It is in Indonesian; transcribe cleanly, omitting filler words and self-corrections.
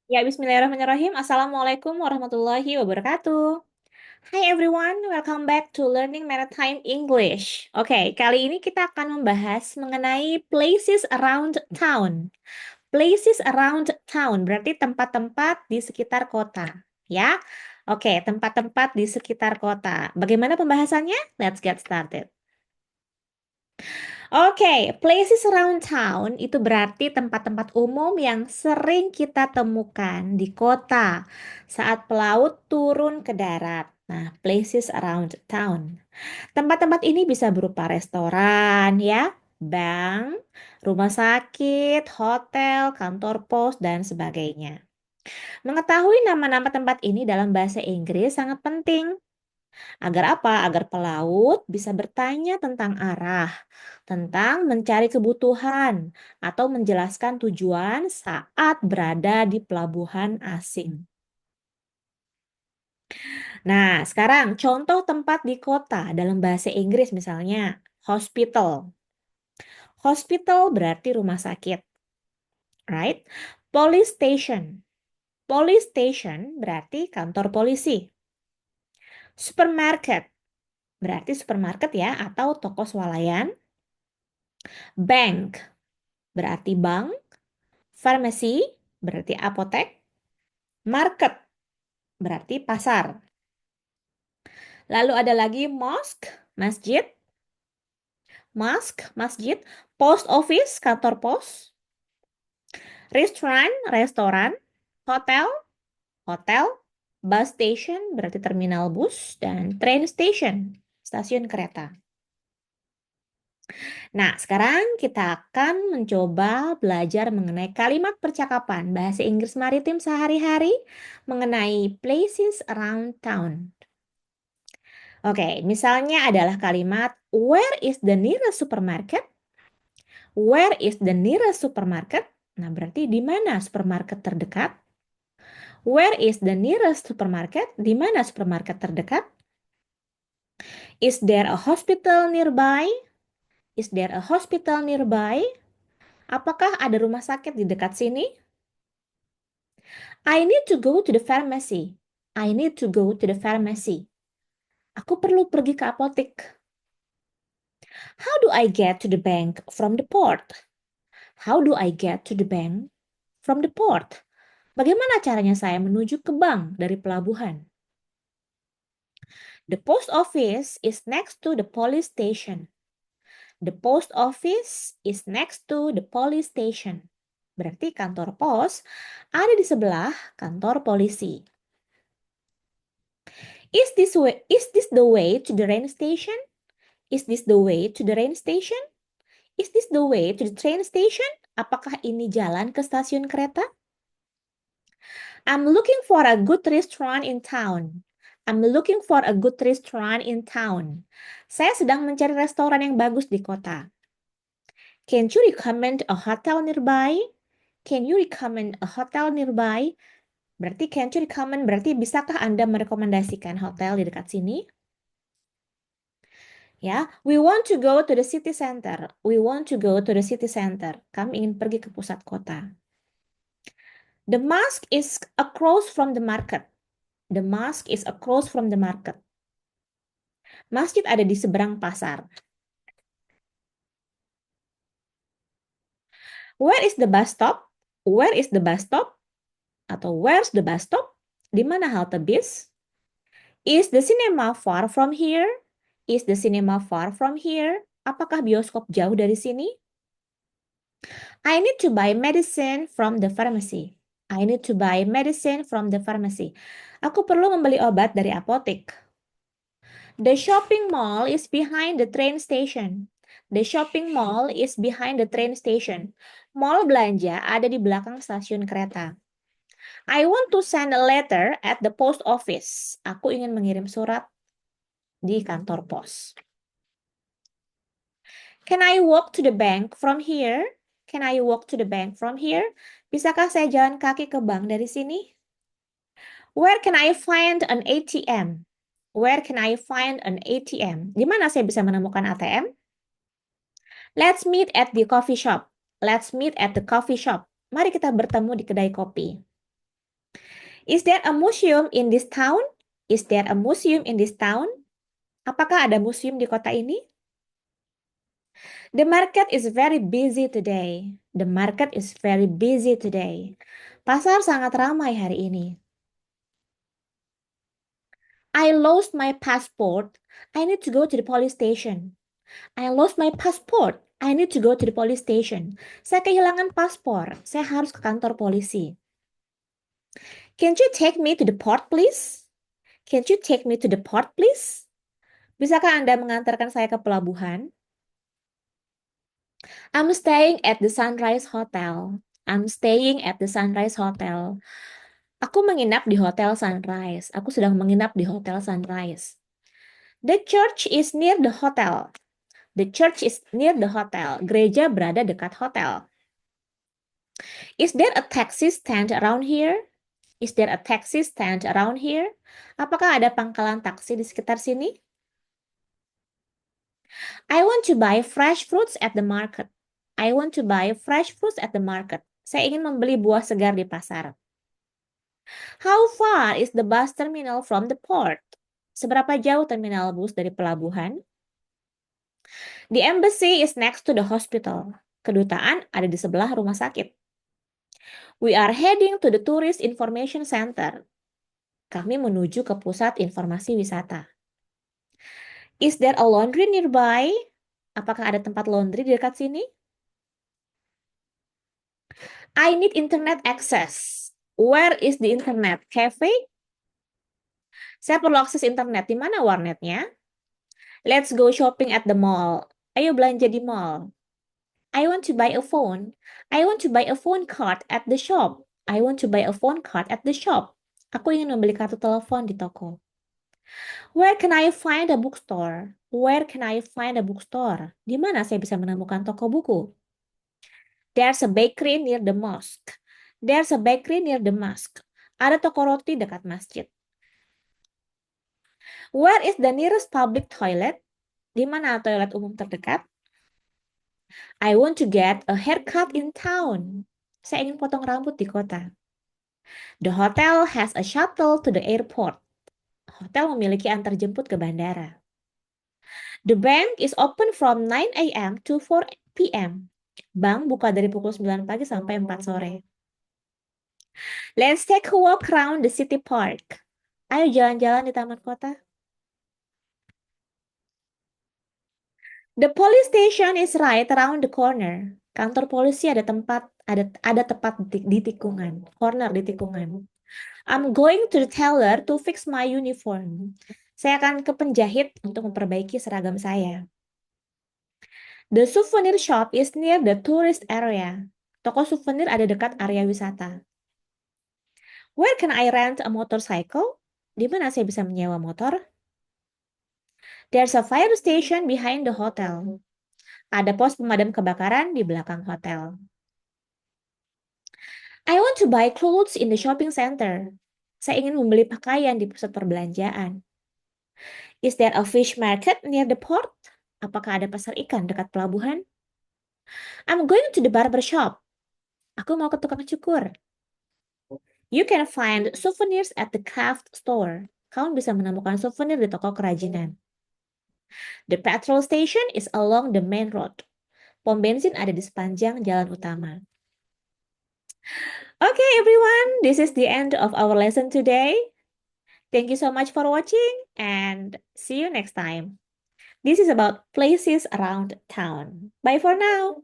Ya, bismillahirrahmanirrahim. Assalamualaikum warahmatullahi wabarakatuh. Hi everyone, welcome back to Learning Maritime English. Oke, kali ini kita akan membahas mengenai places around town. Places around town berarti tempat-tempat di sekitar kota, ya. Oke, tempat-tempat di sekitar kota. Bagaimana pembahasannya? Let's get started. Oke, places around town itu berarti tempat-tempat umum yang sering kita temukan di kota saat pelaut turun ke darat. Nah, places around town. Tempat-tempat ini bisa berupa restoran, ya, bank, rumah sakit, hotel, kantor pos, dan sebagainya. Mengetahui nama-nama tempat ini dalam bahasa Inggris sangat penting. Agar apa? Agar pelaut bisa bertanya tentang arah, tentang mencari kebutuhan, atau menjelaskan tujuan saat berada di pelabuhan asing. Nah, sekarang contoh tempat di kota dalam bahasa Inggris misalnya hospital. Hospital berarti rumah sakit, right? Police station. Police station berarti kantor polisi. Supermarket berarti supermarket ya atau toko swalayan. Bank berarti bank. Pharmacy berarti apotek. Market berarti pasar. Lalu ada lagi mosque, masjid. Mosque, masjid. Post office, kantor pos. Restaurant, restoran. Hotel, hotel. Bus station berarti terminal bus. Dan train station, stasiun kereta. Nah, sekarang kita akan mencoba belajar mengenai kalimat percakapan bahasa Inggris maritim sehari-hari mengenai places around town. Oke, misalnya adalah kalimat where is the nearest supermarket? Where is the nearest supermarket? Nah, berarti di mana supermarket terdekat? Where is the nearest supermarket? Di mana supermarket terdekat? Is there a hospital nearby? Is there a hospital nearby? Apakah ada rumah sakit di dekat sini? I need to go to the pharmacy. I need to go to the pharmacy. Aku perlu pergi ke apotek. How do I get to the bank from the port? How do I get to the bank from the port? Bagaimana caranya saya menuju ke bank dari pelabuhan? The post office is next to the police station. The post office is next to the police station. Berarti kantor pos ada di sebelah kantor polisi. Is this the way to the rain station? Is this the way to the rain station? Is this the way to the train station? Apakah ini jalan ke stasiun kereta? I'm looking for a good restaurant in town. I'm looking for a good restaurant in town. Saya sedang mencari restoran yang bagus di kota. Can you recommend a hotel nearby? Can you recommend a hotel nearby? Berarti can you recommend berarti bisakah Anda merekomendasikan hotel di dekat sini? Ya, we want to go to the city center. We want to go to the city center. Kami ingin pergi ke pusat kota. The mosque is across from the market. The mosque is across from the market. Masjid ada di seberang pasar. Where is the bus stop? Where is the bus stop? Atau where's the bus stop? Di mana halte bis? Is the cinema far from here? Is the cinema far from here? Apakah bioskop jauh dari sini? I need to buy medicine from the pharmacy. I need to buy medicine from the pharmacy. Aku perlu membeli obat dari apotek. The shopping mall is behind the train station. The shopping mall is behind the train station. Mall belanja ada di belakang stasiun kereta. I want to send a letter at the post office. Aku ingin mengirim surat di kantor pos. Can I walk to the bank from here? Can I walk to the bank from here? Bisakah saya jalan kaki ke bank dari sini? Where can I find an ATM? Where can I find an ATM? Di mana saya bisa menemukan ATM? Let's meet at the coffee shop. Let's meet at the coffee shop. Mari kita bertemu di kedai kopi. Is there a museum in this town? Is there a museum in this town? Apakah ada museum di kota ini? The market is very busy today. The market is very busy today. Pasar sangat ramai hari ini. I lost my passport. I need to go to the police station. I lost my passport. I need to go to the police station. Saya kehilangan paspor. Saya harus ke kantor polisi. Can't you take me to the port, please? Can't you take me to the port, please? Bisakah Anda mengantarkan saya ke pelabuhan? I'm staying at the Sunrise Hotel. I'm staying at the Sunrise Hotel. Aku menginap di Hotel Sunrise. Aku sedang menginap di Hotel Sunrise. The church is near the hotel. The church is near the hotel. Gereja berada dekat hotel. Is there a taxi stand around here? Is there a taxi stand around here? Apakah ada pangkalan taksi di sekitar sini? I want to buy fresh fruits at the market. I want to buy fresh fruits at the market. Saya ingin membeli buah segar di pasar. How far is the bus terminal from the port? Seberapa jauh terminal bus dari pelabuhan? The embassy is next to the hospital. Kedutaan ada di sebelah rumah sakit. We are heading to the tourist information center. Kami menuju ke pusat informasi wisata. Is there a laundry nearby? Apakah ada tempat laundry di dekat sini? I need internet access. Where is the internet cafe? Saya perlu akses internet. Di mana warnetnya? Let's go shopping at the mall. Ayo belanja di mall. I want to buy a phone. I want to buy a phone card at the shop. I want to buy a phone card at the shop. Aku ingin membeli kartu telepon di toko. Where can I find a bookstore? Where can I find a bookstore? Di mana saya bisa menemukan toko buku? There's a bakery near the mosque. There's a bakery near the mosque. Ada toko roti dekat masjid. Where is the nearest public toilet? Di mana toilet umum terdekat? I want to get a haircut in town. Saya ingin potong rambut di kota. The hotel has a shuttle to the airport. Hotel memiliki antar jemput ke bandara. The bank is open from 9 a.m. to 4 p.m. Bank buka dari pukul 9 pagi sampai 4 sore. Let's take a walk around the city park. Ayo jalan-jalan di taman kota. The police station is right around the corner. Kantor polisi ada tepat di tikungan, corner di tikungan. I'm going to the tailor to fix my uniform. Saya akan ke penjahit untuk memperbaiki seragam saya. The souvenir shop is near the tourist area. Toko souvenir ada dekat area wisata. Where can I rent a motorcycle? Di mana saya bisa menyewa motor? There's a fire station behind the hotel. Ada pos pemadam kebakaran di belakang hotel. I want to buy clothes in the shopping center. Saya ingin membeli pakaian di pusat perbelanjaan. Is there a fish market near the port? Apakah ada pasar ikan dekat pelabuhan? I'm going to the barber shop. Aku mau ke tukang cukur. You can find souvenirs at the craft store. Kamu bisa menemukan souvenir di toko kerajinan. The petrol station is along the main road. Pom bensin ada di sepanjang jalan utama. Okay, everyone, this is the end of our lesson today. Thank you so much for watching and see you next time. This is about places around town. Bye for now.